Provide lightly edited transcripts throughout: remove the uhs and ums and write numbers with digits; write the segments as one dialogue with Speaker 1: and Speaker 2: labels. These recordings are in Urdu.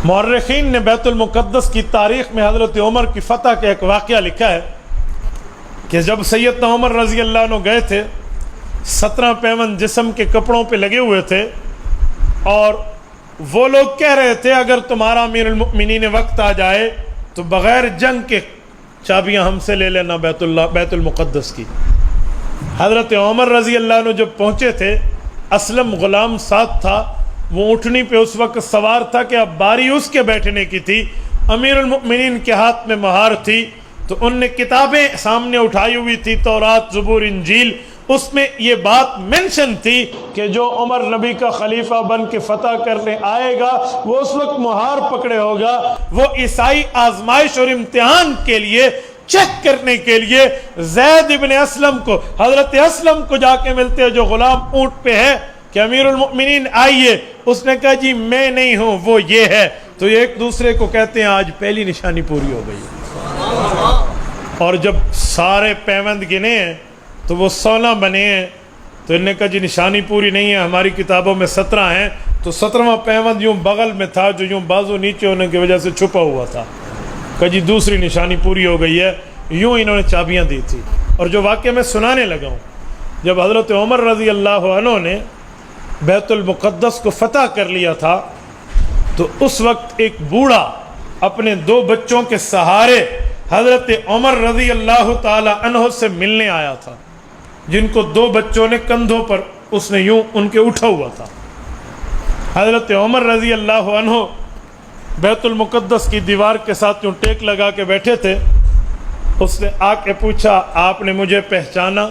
Speaker 1: مورخین نے بیت المقدس کی تاریخ میں حضرت عمر کی فتح کا ایک واقعہ لکھا ہے کہ جب سیدنا عمر رضی اللہ عنہ گئے تھے، 17 پیوند جسم کے کپڑوں پہ لگے ہوئے تھے، اور وہ لوگ کہہ رہے تھے اگر تمہارا امیر المؤمنین وقت آ جائے تو بغیر جنگ کے چابیاں ہم سے لے لینا بیت المقدس کی۔ حضرت عمر رضی اللہ عنہ جب پہنچے تھے، اسلم غلام ساتھ تھا، وہ اونٹنی پہ اس وقت سوار تھا کہ اب باری اس کے بیٹھنے کی تھی۔ امیر المؤمنین کے ہاتھ میں مہار تھی، تو ان نے کتابیں سامنے اٹھائی ہوئی تھی، تورات، زبور، انجیل، اس میں یہ بات منشن تھی کہ جو عمر نبی کا خلیفہ بن کے فتح کرنے آئے گا وہ اس وقت مہار پکڑے ہوگا۔ وہ عیسائی آزمائش اور امتحان کے لیے، چیک کرنے کے لیے زید ابن اسلم کو، حضرت اسلم کو جا کے ملتے ہیں جو غلام اونٹ پہ ہے کہ امیر المؤمنین آئیے۔ اس نے کہا جی میں نہیں ہوں، وہ یہ ہے۔ تو یہ ایک دوسرے کو کہتے ہیں آج پہلی نشانی پوری ہو گئی۔ اور جب سارے پیوند گنے ہیں تو وہ 16 بنے ہیں، تو انہوں نے کہا جی نشانی پوری نہیں ہے، ہماری کتابوں میں 17 ہیں۔ تو 17واں پیوند یوں بغل میں تھا جو یوں بازو نیچے ہونے کی وجہ سے چھپا ہوا تھا۔ کہا جی دوسری نشانی پوری ہو گئی ہے۔ یوں انہوں نے چابیاں دی تھی۔ اور جو واقعہ میں سنانے لگا ہوں، جب حضرت عمر رضی اللہ عنہ نے بیت المقدس کو فتح کر لیا تھا تو اس وقت ایک بوڑھا اپنے 2 بچوں کے سہارے حضرت عمر رضی اللہ تعالی عنہ سے ملنے آیا تھا، جن کو 2 بچوں نے کندھوں پر اس نے یوں ان کے اٹھا ہوا تھا۔ حضرت عمر رضی اللہ عنہ بیت المقدس کی دیوار کے ساتھ یوں ٹیک لگا کے بیٹھے تھے۔ اس نے آ کے پوچھا آپ نے مجھے پہچانا؟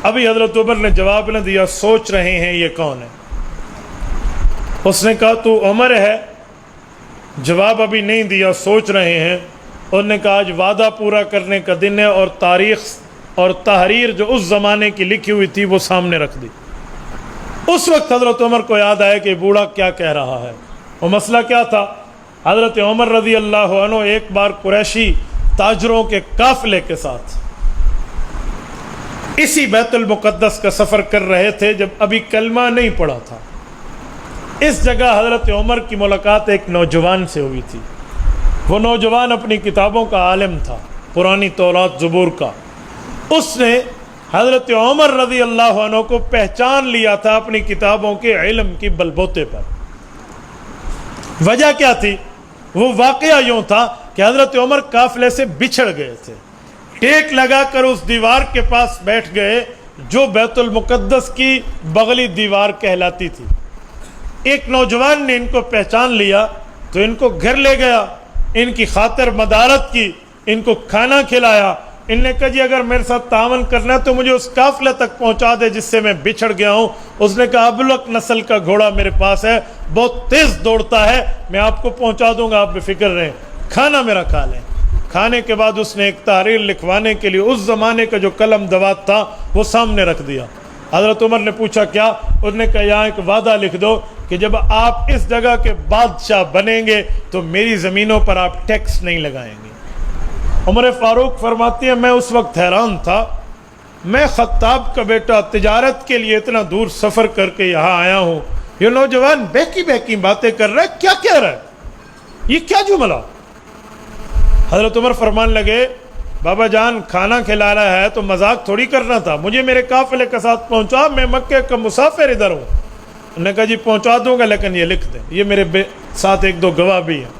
Speaker 1: ابھی حضرت عمر نے جواب نہ دیا، سوچ رہے ہیں یہ کون ہے۔ اس نے کہا تو عمر ہے؟ جواب ابھی نہیں دیا، سوچ رہے ہیں۔ انہوں نے کہا آج وعدہ پورا کرنے کا دن ہے، اور تاریخ اور تحریر جو اس زمانے کی لکھی ہوئی تھی وہ سامنے رکھ دی۔ اس وقت حضرت عمر کو یاد آیا کہ بوڑھا کیا کہہ رہا ہے۔ وہ مسئلہ کیا تھا؟ حضرت عمر رضی اللہ عنہ ایک بار قریشی تاجروں کے قافلے کے ساتھ اسی بیت المقدس کا سفر کر رہے تھے جب ابھی کلمہ نہیں پڑا تھا۔ اس جگہ حضرت عمر کی ملاقات ایک نوجوان سے ہوئی تھی۔ وہ نوجوان اپنی کتابوں کا عالم تھا، پرانی تورات، زبور کا۔ اس نے حضرت عمر رضی اللہ عنہ کو پہچان لیا تھا اپنی کتابوں کے علم کی بلبوتے پر۔ وجہ کیا تھی؟ وہ واقعہ یوں تھا کہ حضرت عمر قافلے سے بچھڑ گئے تھے، ٹیک لگا کر اس دیوار کے پاس بیٹھ گئے جو بیت المقدس کی بغلی دیوار کہلاتی تھی۔ ایک نوجوان نے ان کو پہچان لیا تو ان کو گھر لے گیا، ان کی خاطر مدارت کی، ان کو کھانا کھلایا۔ ان نے کہا جی اگر میرے ساتھ تعاون کرنا ہے تو مجھے اس قافلے تک پہنچا دے جس سے میں بچھڑ گیا ہوں۔ اس نے کہا ابلک نسل کا گھوڑا میرے پاس ہے، بہت تیز دوڑتا ہے، میں آپ کو پہنچا دوں گا، آپ بے فکر رہیں، کھانا میرا کھا لیں۔ کھانے کے بعد اس نے ایک تحریر لکھوانے کے لیے اس زمانے کا جو قلم دوات تھا وہ سامنے رکھ دیا۔ حضرت عمر نے پوچھا کیا؟ اس نے کہا یہاں ایک وعدہ لکھ دو کہ جب آپ اس جگہ کے بادشاہ بنیں گے تو میری زمینوں پر آپ ٹیکس نہیں لگائیں گے۔ عمر فاروق فرماتی ہیں میں اس وقت حیران تھا، میں خطاب کا بیٹا تجارت کے لیے اتنا دور سفر کر کے یہاں آیا ہوں، یہ نوجوان بہکی بہکی باتیں کر رہا ہے، کیا کہہ رہا ہے، یہ کیا جملہ؟ حضرت عمر فرمان لگے بابا جان کھانا کھلا رہا ہے تو مذاق تھوڑی کرنا تھا، مجھے میرے قافلے کے ساتھ پہنچا، میں مکے کا مسافر ادھر ہوں۔ انہوں نے کہا جی پہنچا دوں گا لیکن یہ لکھ دیں، یہ میرے ساتھ 1-2 گواہ بھی ہیں۔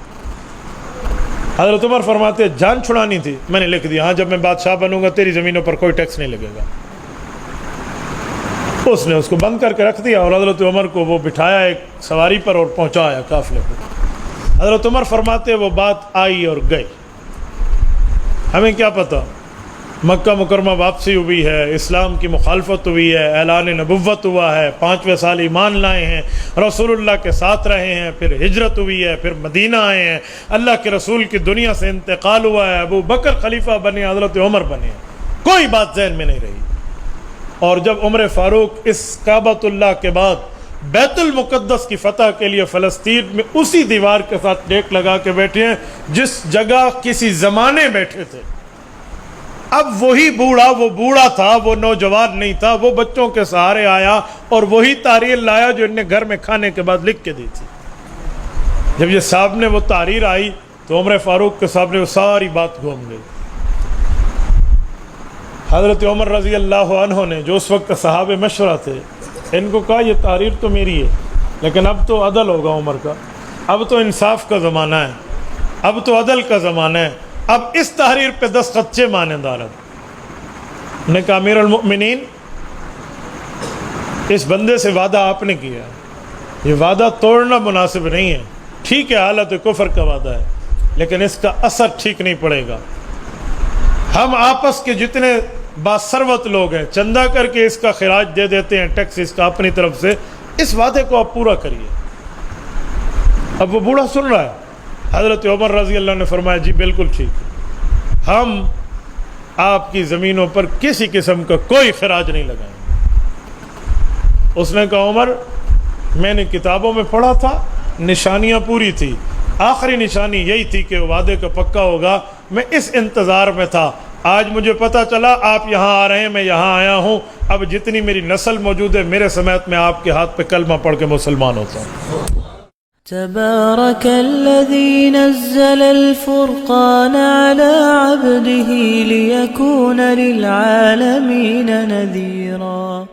Speaker 1: حضرت عمر فرماتے جان چھڑانی تھی، میں نے لکھ دیا، ہاں جب میں بادشاہ بنوں گا تیری زمینوں پر کوئی ٹیکس نہیں لگے گا۔ اس نے اس کو بند کر کے رکھ دیا اور حضرت عمر کو وہ بٹھایا ایک سواری پر اور پہنچایا قافلے کو۔ حضرت عمر فرماتے وہ بات آئی اور گئی، ہمیں کیا پتہ، مکہ مکرمہ واپسی ہوئی ہے، اسلام کی مخالفت ہوئی ہے، اعلان نبوت ہوا ہے، 5ویں سال ایمان لائے ہیں، رسول اللہ کے ساتھ رہے ہیں، پھر ہجرت ہوئی ہے، پھر مدینہ آئے ہیں، اللہ کے رسول کی دنیا سے انتقال ہوا ہے، ابو بکر خلیفہ بنے، حضرت عمر بنے، کوئی بات ذہن میں نہیں رہی۔ اور جب عمر فاروق اس کعبۃ اللہ کے بعد بیت المقدس کی فتح کے لیے فلسطین میں اسی دیوار کے ساتھ ٹیک لگا کے بیٹھے ہیں جس جگہ کسی زمانے بیٹھے تھے، اب وہی بوڑھا وہ بوڑھا تھا، وہ نوجوان نہیں تھا، وہ بچوں کے سہارے آیا اور وہی تحریر لایا جو ان نے گھر میں کھانے کے بعد لکھ کے دی تھی۔ جب یہ سامنے وہ تحریر آئی تو عمر فاروق کے سامنے وہ ساری بات گھوم گئی. حضرت عمر رضی اللہ عنہ نے جو اس وقت صحابہ مشورہ تھے ان کو کہا یہ تحریر تو میری ہے لیکن اب تو عدل ہوگا عمر کا, اب تو انصاف کا زمانہ ہے, اب تو عدل کا زمانہ ہے, اب اس تحریر پہ دستخط چھ مانندار ہیں. نے کہا امیر المؤمنین اس بندے سے وعدہ آپ نے کیا, یہ وعدہ توڑنا مناسب نہیں ہے. ٹھیک ہے حالت کفر کا وعدہ ہے لیکن اس کا اثر ٹھیک نہیں پڑے گا. ہم آپس کے جتنے باثروت لوگ ہیں چندہ کر کے اس کا خراج دے دیتے ہیں, ٹیکس اس کا اپنی طرف سے, اس وعدے کو آپ پورا کریے. اب وہ بوڑھا سن رہا ہے. حضرت عمر رضی اللہ نے فرمایا جی بالکل ٹھیک ہے, ہم آپ کی زمینوں پر کسی قسم کا کوئی خراج نہیں لگائیں گے. اس نے کہا عمر میں نے کتابوں میں پڑھا تھا نشانیاں پوری تھی, آخری نشانی یہی تھی کہ وعدے کا پکا ہوگا, میں اس انتظار میں تھا. آج مجھے پتہ چلا آپ یہاں آ رہے ہیں, میں یہاں آیا ہوں. اب جتنی میری نسل موجود ہے میرے سمیت میں آپ کے ہاتھ پہ کلمہ پڑھ کے مسلمان ہوتا ہوں.
Speaker 2: تبارك الذي نزل الفرقان على عبده ليكون للعالمين نذيرا.